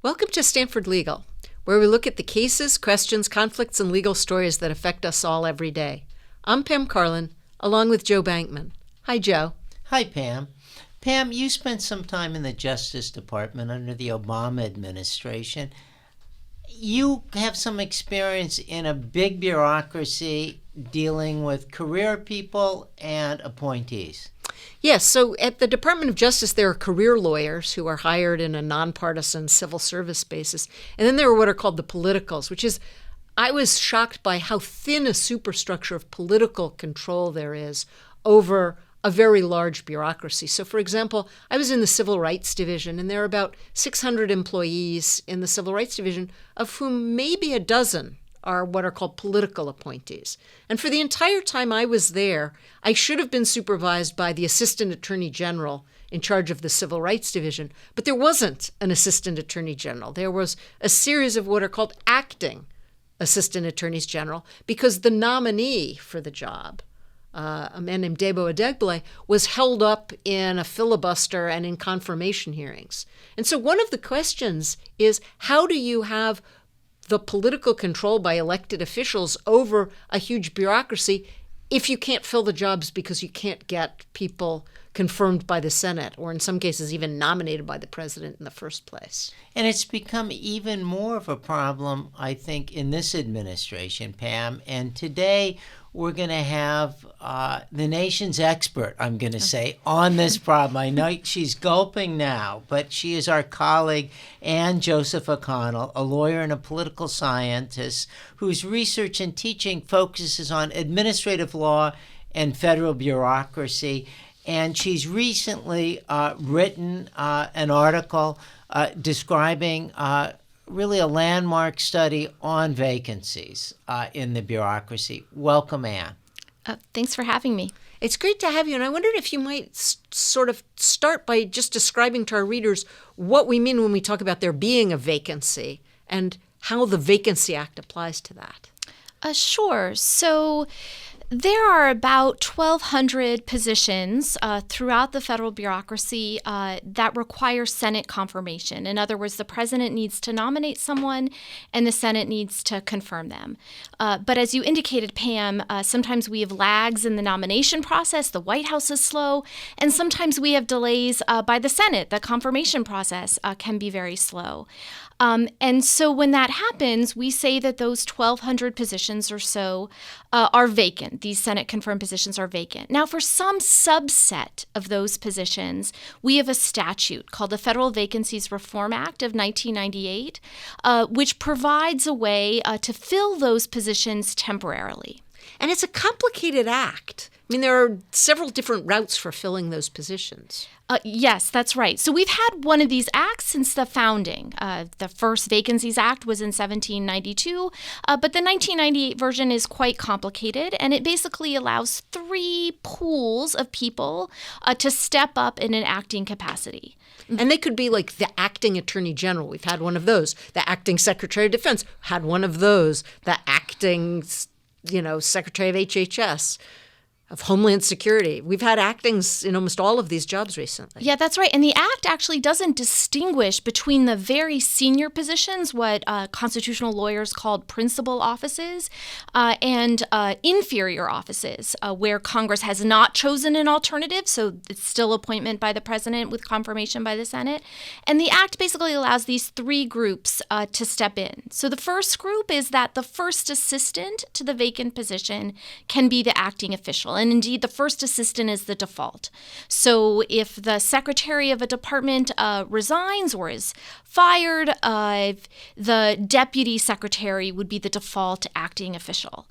Welcome to Stanford Legal, where we look at the cases, questions, conflicts, and legal stories that affect us all every day. I'm Pam Carlin, along with Joe Bankman. Hi, Joe. Hi, Pam. Pam, you spent some time in the Justice Department under the Obama administration. You have some experience in a big bureaucracy dealing with career people and appointees. Yes, so at the Department of Justice, there are career lawyers who are hired in a nonpartisan civil service basis. And then there are what are called the politicals, which is, I was shocked by how thin a superstructure of political control there is over a very large bureaucracy. So, for example, I was in the Civil Rights Division, and there are about 600 employees in the Civil Rights Division, of whom maybe a dozen are what are called political appointees. And for the entire time I was there, I should have been supervised by the Assistant Attorney General in charge of the Civil Rights Division, but there wasn't an Assistant Attorney General. There was a series of what are called acting Assistant Attorneys General, because the nominee for the job, a man named Debo Adegbile, was held up in a filibuster and in confirmation hearings. And so one of the questions is, how do you have the political control by elected officials over a huge bureaucracy if you can't fill the jobs because you can't get people confirmed by the Senate, or in some cases even nominated by the president in the first place? And it's become even more of a problem, I think, in this administration, Pam. And today we're going to have the nation's expert, I'm going to say, on this problem. I know she's gulping now, but she is our colleague, Ann Joseph O'Connell, a lawyer and a political scientist whose research and teaching focuses on administrative law and federal bureaucracy. And she's recently written an article describing really a landmark study on vacancies in the bureaucracy. Welcome, Ann. Thanks for having me. It's great to have you, and I wondered if you might sort of start by just describing to our readers what we mean when we talk about there being a vacancy and how the Vacancy Act applies to that. Sure. So there are about 1,200 positions throughout the federal bureaucracy that require Senate confirmation. In other words, the president needs to nominate someone and the Senate needs to confirm them. But as you indicated, Pam, sometimes we have lags in the nomination process. The White House is slow. And sometimes we have delays by the Senate. The confirmation process can be very slow. And so when that happens, we say that those 1,200 positions or so are vacant. These Senate-confirmed positions are vacant. Now, for some subset of those positions, we have a statute called the Federal Vacancies Reform Act of 1998, which provides a way to fill those positions temporarily. And it's a complicated act. I mean, there are several different routes for filling those positions. Yes, that's right. So we've had one of these acts since the founding. The first Vacancies Act was in 1792, but the 1998 version is quite complicated, and it basically allows 3 pools of people to step up in an acting capacity. And they could be like the acting attorney general. We've had one of those. The acting secretary of defense had one of those. The acting, secretary of HHS. Of Homeland Security. We've had actings in almost all of these jobs recently. Yeah, that's right. And the Act actually doesn't distinguish between the very senior positions, what constitutional lawyers called principal offices, and inferior offices, where Congress has not chosen an alternative, so it's still appointment by the president with confirmation by the Senate. And the Act basically allows these 3 groups to step in. So the first group is that the first assistant to the vacant position can be the acting official. And indeed, the first assistant is the default. So if the secretary of a department resigns or is fired, the deputy secretary would be the default acting official.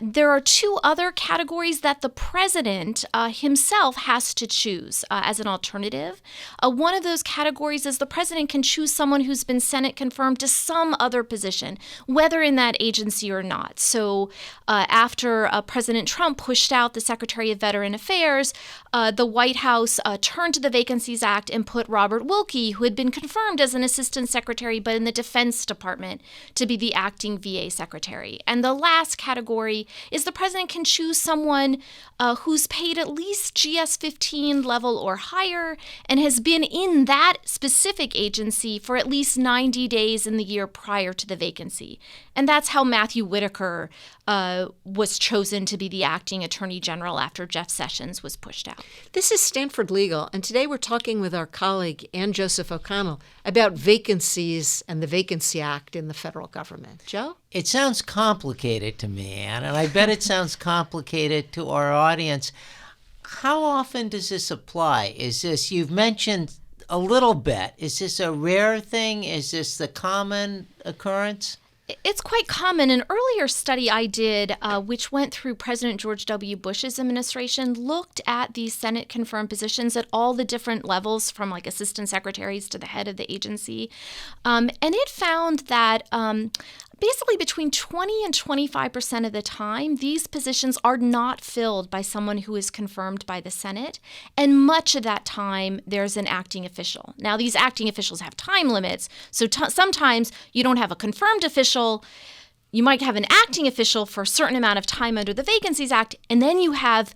There are 2 other categories that the president himself has to choose as an alternative. One of those categories is the president can choose someone who's been Senate confirmed to some other position, whether in that agency or not. So after President Trump pushed out the Secretary of Veteran Affairs, the White House turned to the Vacancies Act and put Robert Wilkie, who had been confirmed as an assistant secretary but in the Defense Department, to be the acting VA secretary. And the last category category is the president can choose someone who's paid at least GS-15 level or higher and has been in that specific agency for at least 90 days in the year prior to the vacancy. And that's how Matthew Whitaker was chosen to be the acting attorney general after Jeff Sessions was pushed out. This is Stanford Legal, and today we're talking with our colleague, Ann Joseph O'Connell, about vacancies and the Vacancy Act in the federal government. Joe? It sounds complicated to me, Ann, and I bet it sounds complicated to our audience. How often does this apply? Is this, you've mentioned a little bit, is this a rare thing? Is this the common occurrence? It's quite common. An earlier study I did, which went through President George W. Bush's administration, looked at these Senate-confirmed positions at all the different levels, from like assistant secretaries to the head of the agency. And it found that basically between 20 and 25% of the time, these positions are not filled by someone who is confirmed by the Senate. And much of that time, there's an acting official. Now, these acting officials have time limits. So sometimes you don't have a confirmed official. You might have an acting official for a certain amount of time under the Vacancies Act. And then you have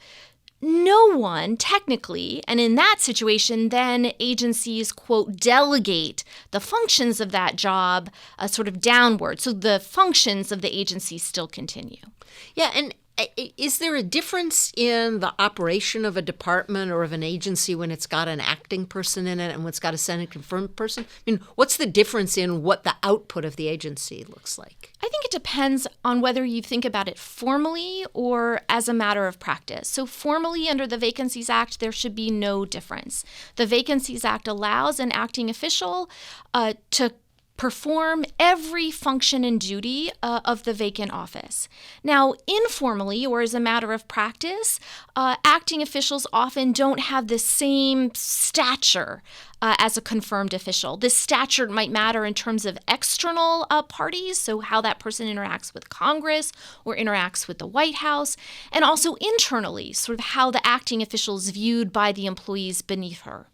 no one, technically, and in that situation, then agencies, quote, delegate the functions of that job sort of downward. So the functions of the agency still continue. Yeah, and is there a difference in the operation of a department or of an agency when it's got an acting person in it and when it's got a Senate-confirmed person? I mean, what's the difference in what the output of the agency looks like? I think it depends on whether you think about it formally or as a matter of practice. So formally, under the Vacancies Act, there should be no difference. The Vacancies Act allows an acting official to perform every function and duty of the vacant office. Now, informally, or as a matter of practice, acting officials often don't have the same stature as a confirmed official. This stature might matter in terms of external parties, so how that person interacts with Congress or interacts with the White House, and also internally, sort of how the acting official is viewed by the employees beneath her.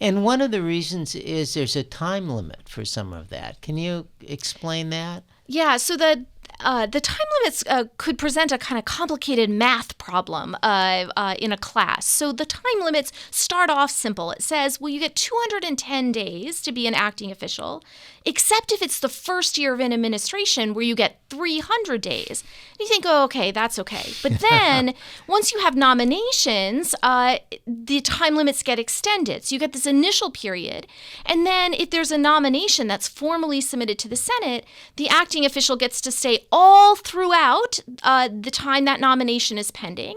And one of the reasons is there's a time limit for some of that. Can you explain that? Yeah, so the time limits could present a kind of complicated math problem in a class. So the time limits start off simple. It says, well, you get 210 days to be an acting official, except if it's the first year of an administration where you get 300 days. And you think, oh, okay, that's okay. But then once you have nominations, the time limits get extended. So you get this initial period. And then if there's a nomination that's formally submitted to the Senate, the acting official gets to stay all throughout the time that nomination is pending.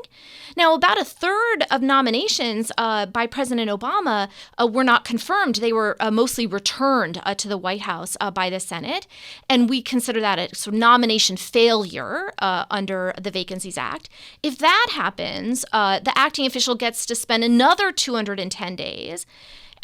Now, about a third of nominations by President Obama were not confirmed. They were mostly returned to the White House by the Senate, and we consider that a sort of nomination failure under the Vacancies Act. If that happens, the acting official gets to spend another 210 days.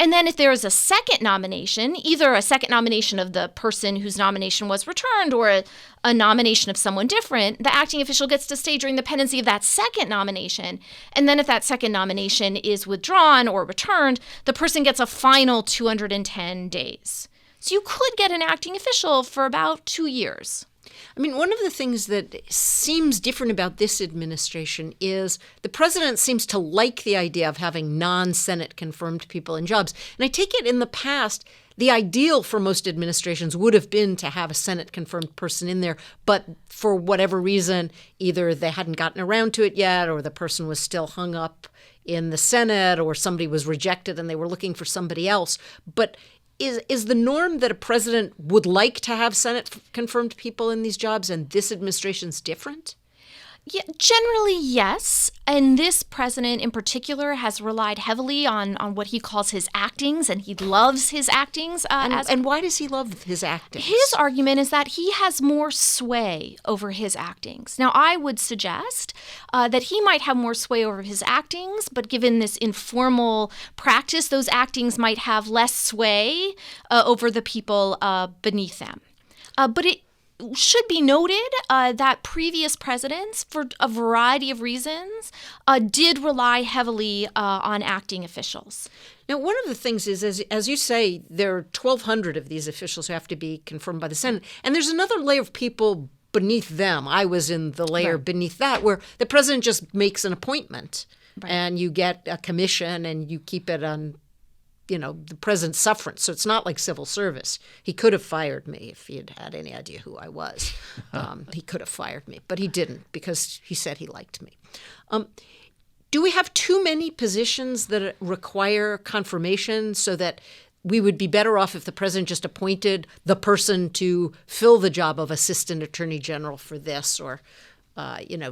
And then if there is a second nomination, either a second nomination of the person whose nomination was returned or a nomination of someone different, the acting official gets to stay during the pendency of that second nomination. And then if that second nomination is withdrawn or returned, the person gets a final 210 days. So you could get an acting official for about 2 years. I mean, one of the things that seems different about this administration is the president seems to like the idea of having non-Senate confirmed people in jobs. And I take it in the past, the ideal for most administrations would have been to have a Senate confirmed person in there. But for whatever reason, either they hadn't gotten around to it yet, or the person was still hung up in the Senate, or somebody was rejected and they were looking for somebody else. But is the norm that a president would like to have Senate-confirmed people in these jobs, and this administration's different? Yeah, generally, yes. And this president in particular has relied heavily on what he calls his actings, and he loves his actings. And why does he love his actings? His argument is that he has more sway over his actings. Now, I would suggest that he might have more sway over his actings, but given this informal practice, those actings might have less sway over the people beneath them. But it should be noted that previous presidents, for a variety of reasons, did rely heavily on acting officials. Now, one of the things is, as you say, there are 1,200 of these officials who have to be confirmed by the Senate. And there's another layer of people beneath them. I was in the layer beneath that, where the president just makes an appointment and you get a commission and you keep it on, the president's sufferance. So it's not like civil service. He could have fired me if he had any idea who I was. He could have fired me, but he didn't because he said he liked me. Do we have too many positions that require confirmation so that we would be better off if the president just appointed the person to fill the job of assistant attorney general for this or,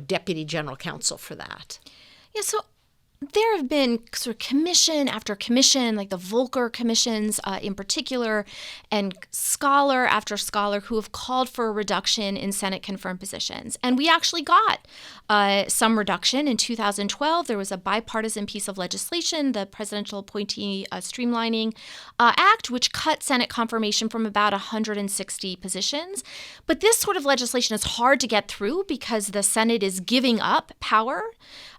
deputy general counsel for that? Yeah, so there have been sort of commission after commission, like the Volcker commissions in particular, and scholar after scholar who have called for a reduction in Senate-confirmed positions. And we actually got some reduction. In 2012, there was a bipartisan piece of legislation, the Presidential Appointee Streamlining Act, which cut Senate confirmation from about 160 positions. But this sort of legislation is hard to get through because the Senate is giving up power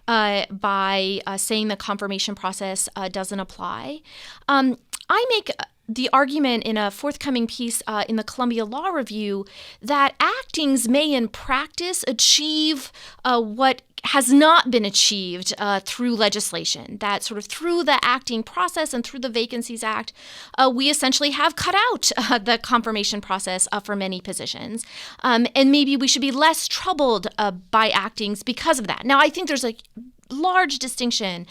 by saying the confirmation process doesn't apply. I make the argument in a forthcoming piece in the Columbia Law Review that actings may in practice achieve what has not been achieved through legislation, that sort of through the acting process and through the Vacancies Act, we essentially have cut out the confirmation process for many positions. And maybe we should be less troubled by actings because of that. Now, I think there's a large distinction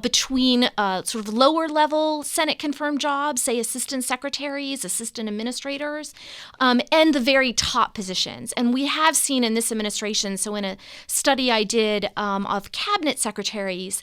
between sort of lower level Senate confirmed jobs, say assistant secretaries, assistant administrators, and the very top positions. And we have seen in this administration, so in a study I did of cabinet secretaries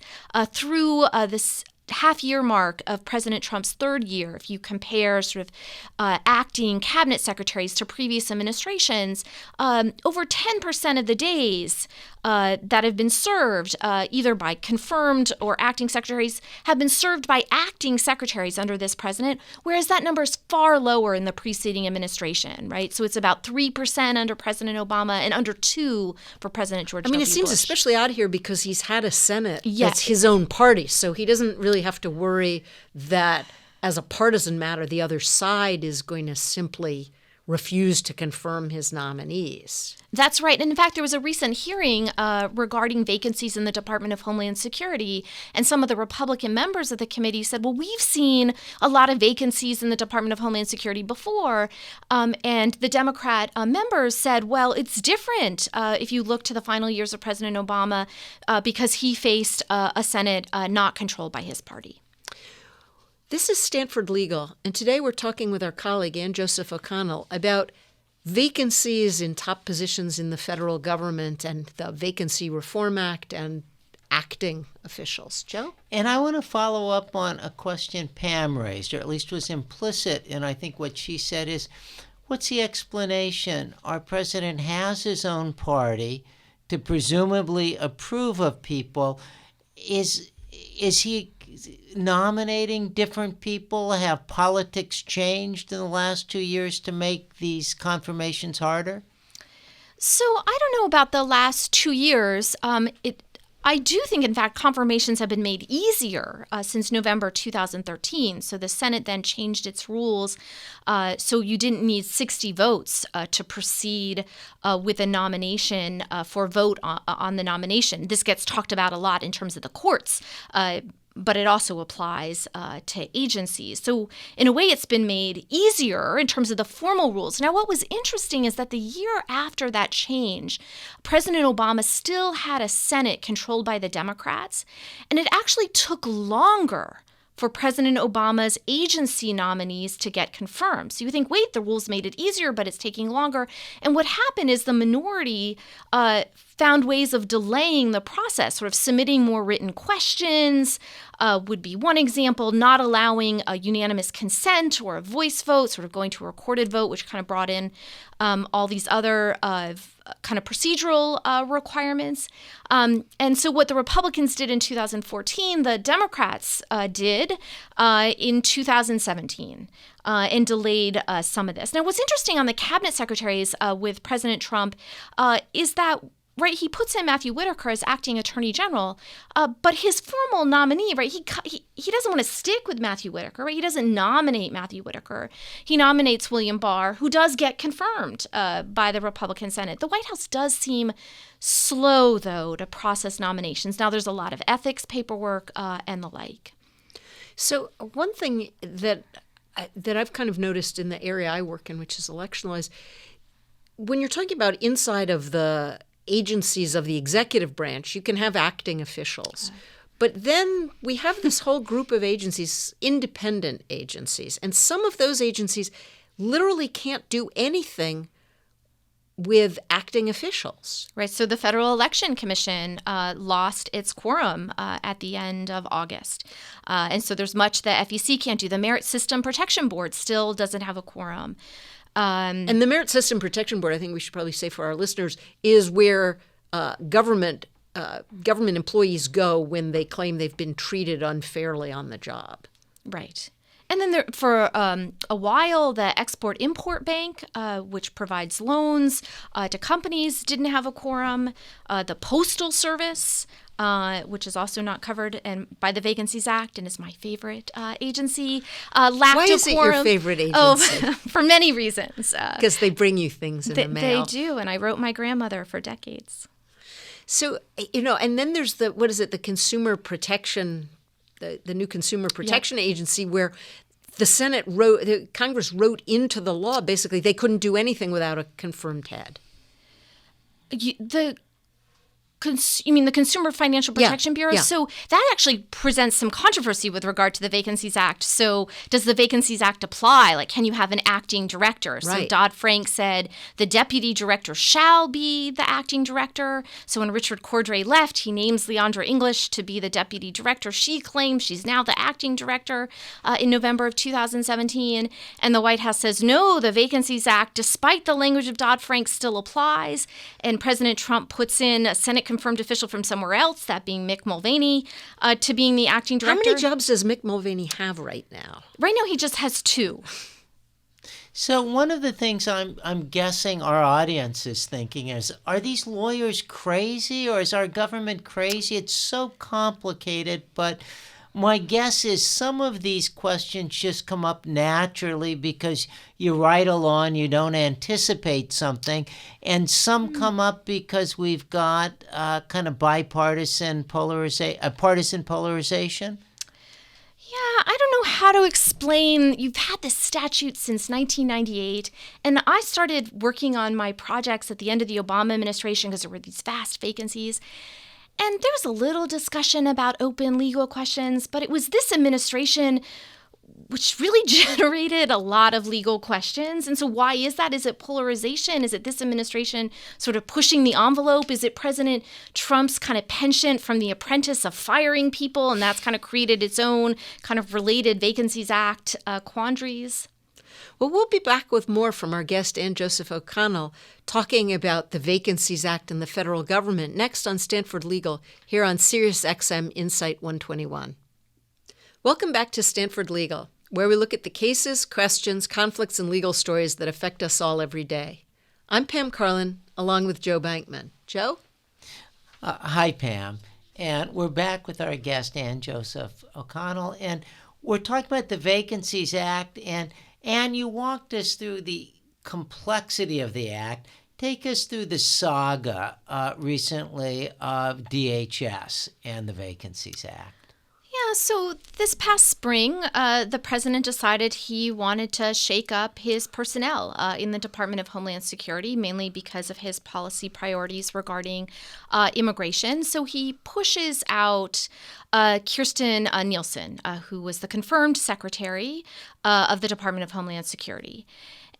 through this half-year mark of President Trump's third year, if you compare sort of acting cabinet secretaries to previous administrations, over 10% of the days that have been served either by confirmed or acting secretaries have been served by acting secretaries under this president, whereas that number is far lower in the preceding administration, right? So it's about 3% under President Obama and under 2% for President George W. It seems Bush. especially odd here because he's had a Senate that's his own party, so he doesn't really have to worry that as a partisan matter, the other side is going to simply refuse to confirm his nominees. That's right. And in fact, there was a recent hearing regarding vacancies in the Department of Homeland Security. And some of the Republican members of the committee said, well, we've seen a lot of vacancies in the Department of Homeland Security before. And the Democrat members said, well, it's different if you look to the final years of President Obama because he faced a Senate not controlled by his party. This is Stanford Legal, and today we're talking with our colleague Ann Joseph O'Connell about vacancies in top positions in the federal government and the Vacancies Reform Act and acting officials. Joe? And I want to follow up on a question Pam raised, or at least was implicit in I think what she said is, what's the explanation? Our president has his own party to presumably approve of people. Is he nominating different people? Have politics changed in the last 2 years to make these confirmations harder? So I don't know about the last 2 years. I do think, in fact, confirmations have been made easier since November 2013. So the Senate then changed its rules so you didn't need 60 votes to proceed with a nomination for vote on the nomination. This gets talked about a lot in terms of the courts, but it also applies to agencies. So in a way, it's been made easier in terms of the formal rules. Now, what was interesting is that the year after that change, President Obama still had a Senate controlled by the Democrats, and it actually took longer for President Obama's agency nominees to get confirmed. So you think, wait, the rules made it easier, but it's taking longer. And what happened is the minority found ways of delaying the process, sort of submitting more written questions would be one example, not allowing a unanimous consent or a voice vote, sort of going to a recorded vote, which kind of brought in all these other kind of procedural requirements. And so what the Republicans did in 2014, the Democrats did in 2017 and delayed some of this. Now, what's interesting on the cabinet secretaries with President Trump is that right, he puts in Matthew Whitaker as acting attorney general, but his formal nominee, right, he doesn't want to stick with Matthew Whitaker, right? He doesn't nominate Matthew Whitaker. He nominates William Barr, who does get confirmed by the Republican Senate. The White House does seem slow, though, to process nominations. Now, there's a lot of ethics paperwork and the like. So one thing that I've kind of noticed in the area I work in, which is election laws, when you're talking about inside of the agencies of the executive branch, you can have acting officials. But then we have this whole group of agencies, independent agencies, and some of those agencies literally can't do anything with acting officials. Right. So the Federal Election Commission lost its quorum at the end of August. And so there's much the FEC can't do. The Merit System Protection Board still doesn't have a quorum. And the Merit System Protection Board, I think we should probably say for our listeners, is where government employees go when they claim they've been treated unfairly on the job. Right. And then for a while, the Export-Import Bank, which provides loans to companies, didn't have a quorum. The Postal Service, which is also not covered by the Vacancies Act and is my favorite agency, lacked a quorum. Why is it your favorite agency? Oh, for many reasons. Because they bring you things in the mail. They do, and I wrote my grandmother for decades. So, and then there's the Consumer Protection, the new Consumer Protection Agency, where the Congress wrote into the law, basically, they couldn't do anything without a confirmed head. You mean the Consumer Financial Protection Bureau? Yeah. So that actually presents some controversy with regard to the Vacancies Act. So does the Vacancies Act apply? Like, can you have an acting director? Right. So Dodd-Frank said the deputy director shall be the acting director. So when Richard Cordray left, he names Leandra English to be the deputy director. She claims she's now the acting director in November of 2017. And the White House says, no, the Vacancies Act, despite the language of Dodd-Frank, still applies. And President Trump puts in a Senate confirmed official from somewhere else, that being Mick Mulvaney, to being the acting director. How many jobs does Mick Mulvaney have right now? Right now, he just has 2. So one of the things I'm guessing our audience is thinking is, are these lawyers crazy or is our government crazy? It's so complicated, but my guess is some of these questions just come up naturally because you write a law and you don't anticipate something. And some come up because we've got kind of partisan polarization. Yeah, I don't know how to explain. You've had this statute since 1998, and I started working on my projects at the end of the Obama administration because there were these vast vacancies. And there was a little discussion about open legal questions, but it was this administration which really generated a lot of legal questions. And so why is that? Is it polarization? Is it this administration sort of pushing the envelope? Is it President Trump's kind of penchant from The Apprentice of firing people, and that's kind of created its own kind of related Vacancies Act quandaries? Well, we'll be back with more from our guest, Ann Joseph O'Connell, talking about the Vacancies Act and the federal government next on Stanford Legal here on Sirius XM Insight 121. Welcome back to Stanford Legal, where we look at the cases, questions, conflicts, and legal stories that affect us all every day. I'm Pam Carlin, along with Joe Bankman. Joe? Hi, Pam. And we're back with our guest, Ann Joseph O'Connell, and we're talking about the Vacancies Act. And you walked us through the complexity of the act. Take us through the saga recently of DHS and the Vacancies Act. Yeah, so this past spring, the president decided he wanted to shake up his personnel in the Department of Homeland Security, mainly because of his policy priorities regarding immigration. So he pushes out Kirstjen Nielsen, who was the confirmed secretary of the Department of Homeland Security.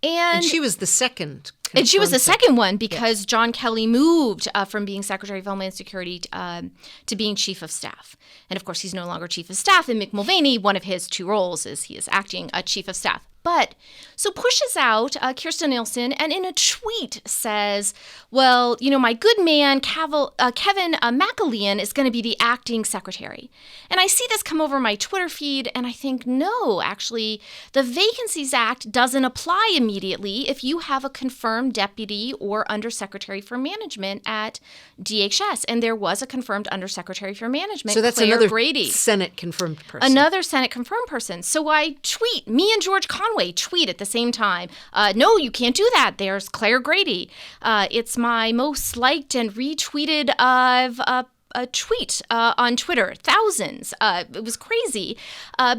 And she was the second. And she was the second one because John Kelly moved from being Secretary of Homeland Security to being Chief of Staff. And, of course, he's no longer Chief of Staff. And Mick Mulvaney, one of his 2 roles is he is acting Chief of Staff. But so pushes out Kirstjen Nielsen, and in a tweet says, well, my good man, Kevin McAlean is going to be the acting secretary. And I see this come over my Twitter feed, and I think, no, actually, the Vacancies Act doesn't apply immediately if you have a confirmed deputy or undersecretary for management at DHS. And there was a confirmed undersecretary for management, So that's Claire another Grady. Senate confirmed person. Another Senate confirmed person. So I tweet, me and George Conway tweet at the same time. No, you can't do that. There's Claire Grady. It's my most liked and retweeted a tweet on Twitter, thousands. It was crazy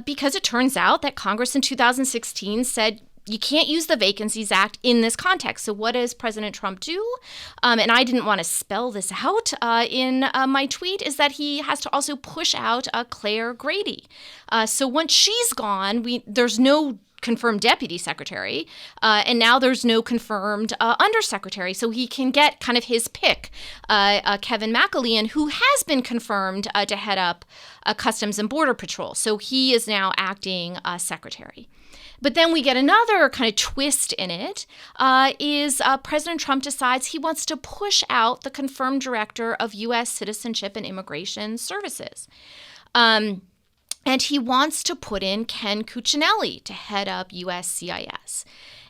because it turns out that Congress in 2016 said, you can't use the Vacancies Act in this context. So what does President Trump do? And I didn't want to spell this out in my tweet, is that he has to also push out Claire Grady. So once she's gone, there's no confirmed deputy secretary, and now there's no confirmed undersecretary. So he can get kind of his pick, Kevin McAlean, who has been confirmed to head up Customs and Border Patrol. So he is now acting secretary. But then we get another kind of twist in it, is President Trump decides he wants to push out the confirmed director of U.S. Citizenship and Immigration Services. And he wants to put in Ken Cuccinelli to head up USCIS.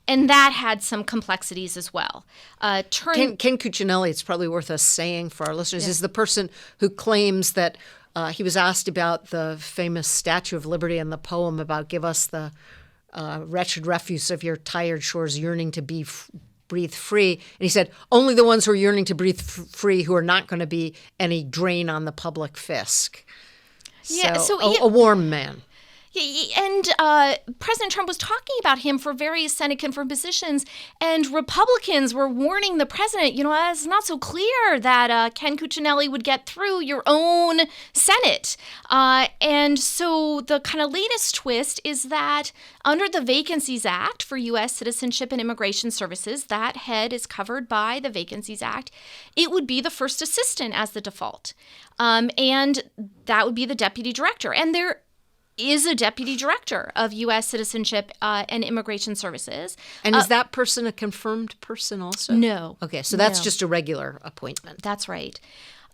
And that had some complexities as well. Ken Cuccinelli, it's probably worth us saying for our listeners, is the person who claims that he was asked about the famous Statue of Liberty and the poem about give us the wretched refuse of your tired shores yearning to be breathe free. And he said, only the ones who are yearning to breathe free who are not going to be any drain on the public fisc. Yeah, a warm man. And President Trump was talking about him for various Senate confirmed positions, and Republicans were warning the president, it's not so clear that Ken Cuccinelli would get through your own Senate. And so the kind of latest twist is that under the Vacancies Act for U.S. Citizenship and Immigration Services, that head is covered by the Vacancies Act. It would be the first assistant as the default. And that would be the deputy director. And there is a deputy director of U.S. Citizenship and Immigration Services. And is that person a confirmed person also? No. Okay, so that's just a regular appointment. That's right.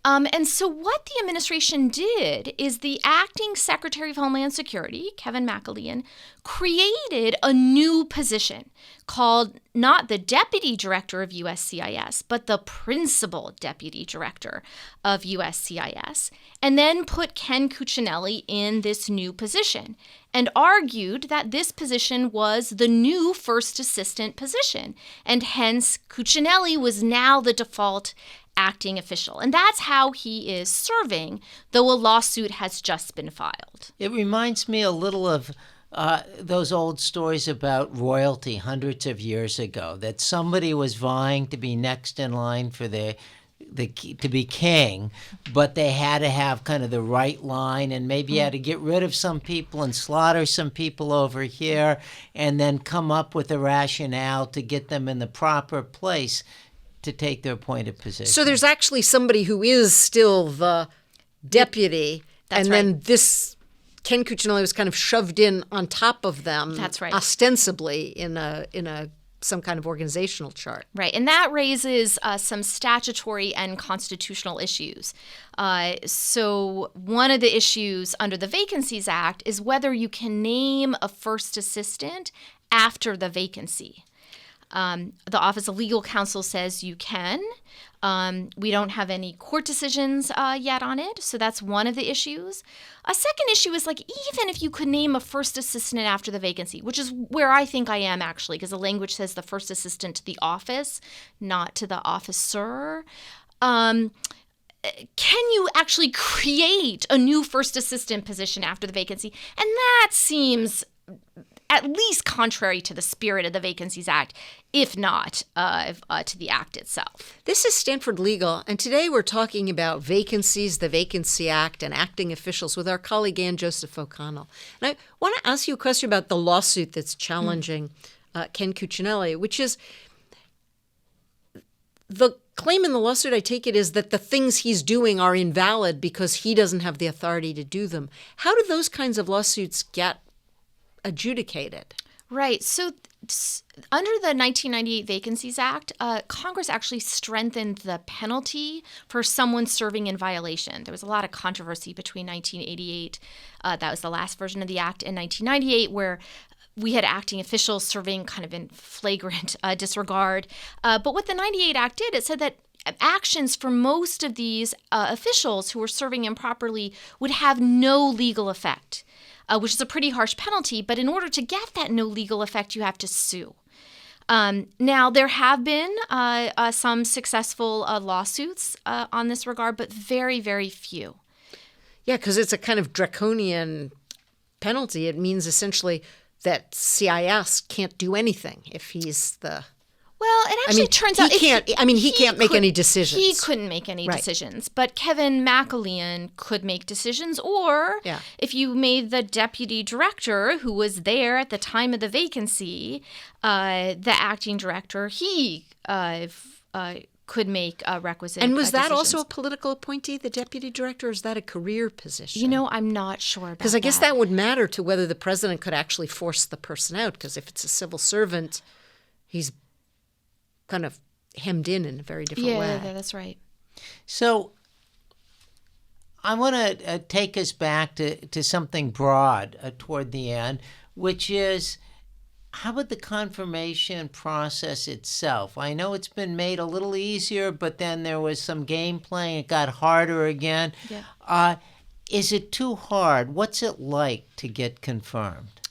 And so what the administration did is the acting Secretary of Homeland Security, Kevin McAlean, created a new position called not the Deputy Director of USCIS, but the Principal Deputy Director of USCIS, and then put Ken Cuccinelli in this new position and argued that this position was the new first assistant position, and hence Cuccinelli was now the default acting official. And that's how he is serving, though a lawsuit has just been filed. It reminds me a little of those old stories about royalty hundreds of years ago, that somebody was vying to be next in line for to be king, but they had to have kind of the right line, and maybe you had to get rid of some people and slaughter some people over here, and then come up with a rationale to get them in the proper place to take their appointed position. So there's actually somebody who is still the deputy, That's and right. then this Ken Cuccinelli was kind of shoved in on top of them. That's right. Ostensibly in some kind of organizational chart. Right, and that raises some statutory and constitutional issues. So one of the issues under the Vacancies Act is whether you can name a first assistant after the vacancy. The Office of Legal Counsel says you can. We don't have any court decisions yet on it, so that's one of the issues. A second issue is even if you could name a first assistant after the vacancy, which is where I think I am actually, because the language says the first assistant to the office, not to the officer. Can you actually create a new first assistant position after the vacancy? And that seems at least contrary to the spirit of the Vacancies Act, if not to the Act itself. This is Stanford Legal, and today we're talking about vacancies, the Vacancy Act, and acting officials with our colleague Ann Joseph O'Connell. And I want to ask you a question about the lawsuit that's challenging Ken Cuccinelli, which is the claim in the lawsuit, I take it, is that the things he's doing are invalid because he doesn't have the authority to do them. How do those kinds of lawsuits get adjudicated? Right. So under the 1998 Vacancies Act, Congress actually strengthened the penalty for someone serving in violation. There was a lot of controversy between 1988, that was the last version of the act, and 1998, where we had acting officials serving kind of in flagrant disregard. But what the 98 Act did, it said that actions for most of these officials who were serving improperly would have no legal effect, which is a pretty harsh penalty. But in order to get that no legal effect, you have to sue. Now, there have been some successful lawsuits on this regard, but very, very few. Yeah, because it's a kind of draconian penalty. It means essentially that CIS can't do anything if he's the... Well, it actually turns out he can't make any decisions. He couldn't make any decisions, but Kevin McAleon could make decisions. Or if you made the deputy director, who was there at the time of the vacancy, the acting director, he could make requisite. And was that decisions. also a political appointee, the deputy director, or is that a career position? You know, I'm not sure about that. Because I guess that would matter to whether the president could actually force the person out. Because if it's a civil servant, he's kind of hemmed in a very different way. Yeah, that's right. So I want to take us back to something broad toward the end, which is, how about the confirmation process itself? I know it's been made a little easier, but then there was some game playing. It got harder again. Yeah. Is it too hard? What's it like to get confirmed?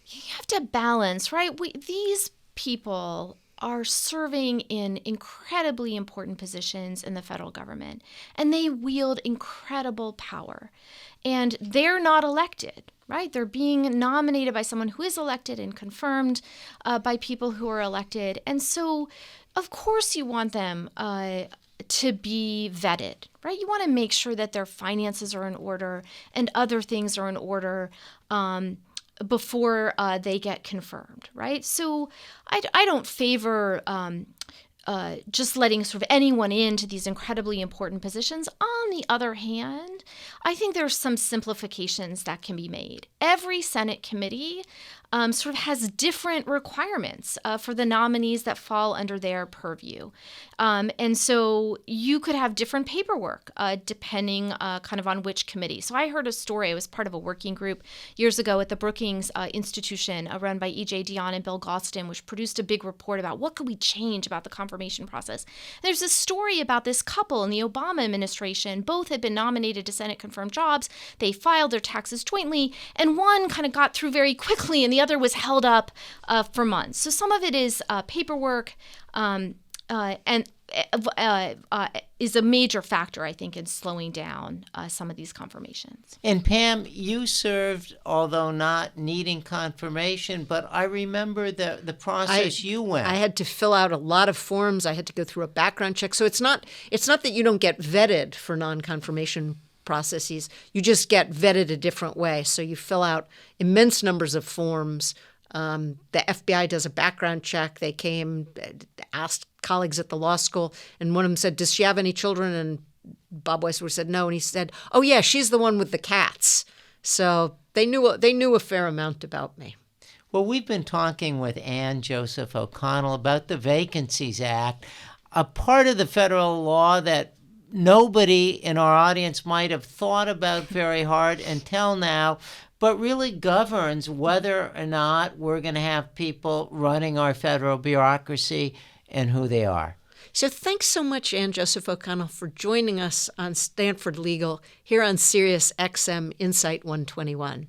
You have to balance, right? These people are serving in incredibly important positions in the federal government, and they wield incredible power. And they're not elected, right? They're being nominated by someone who is elected and confirmed by people who are elected. And so, of course, you want them to be vetted, right? You want to make sure that their finances are in order and other things are in order before they get confirmed, right? So I don't favor just letting sort of anyone into these incredibly important positions. On the other hand, I think there's some simplifications that can be made. Every Senate committee sort of has different requirements for the nominees that fall under their purview. And so you could have different paperwork depending kind of on which committee. So I heard a story. I was part of a working group years ago at the Brookings Institution run by E.J. Dionne and Bill Galston, which produced a big report about what could we change about the confirmation process. There's a story about this couple in the Obama administration. Both had been nominated to Senate confirmed jobs. They filed their taxes jointly, and one kind of got through very quickly, and the other was held up for months. So some of it is paperwork, and is a major factor, I think, in slowing down some of these confirmations. And Pam, you served, although not needing confirmation, but I remember the process you went. I had to fill out a lot of forms. I had to go through a background check. So it's not that you don't get vetted for non-confirmation processes. You just get vetted a different way. So you fill out immense numbers of forms. The FBI does a background check. They came, asked colleagues at the law school, and one of them said, "Does she have any children?" And Bob Weisler said no, and he said, "Oh yeah, she's the one with the cats." So they knew a fair amount about me. Well, we've been talking with Ann Joseph O'Connell about the Vacancies Act, a part of the federal law that nobody in our audience might have thought about very hard until now, but really governs whether or not we're going to have people running our federal bureaucracy and who they are. So thanks so much, Ann Joseph O'Connell, for joining us on Stanford Legal here on Sirius XM Insight 121.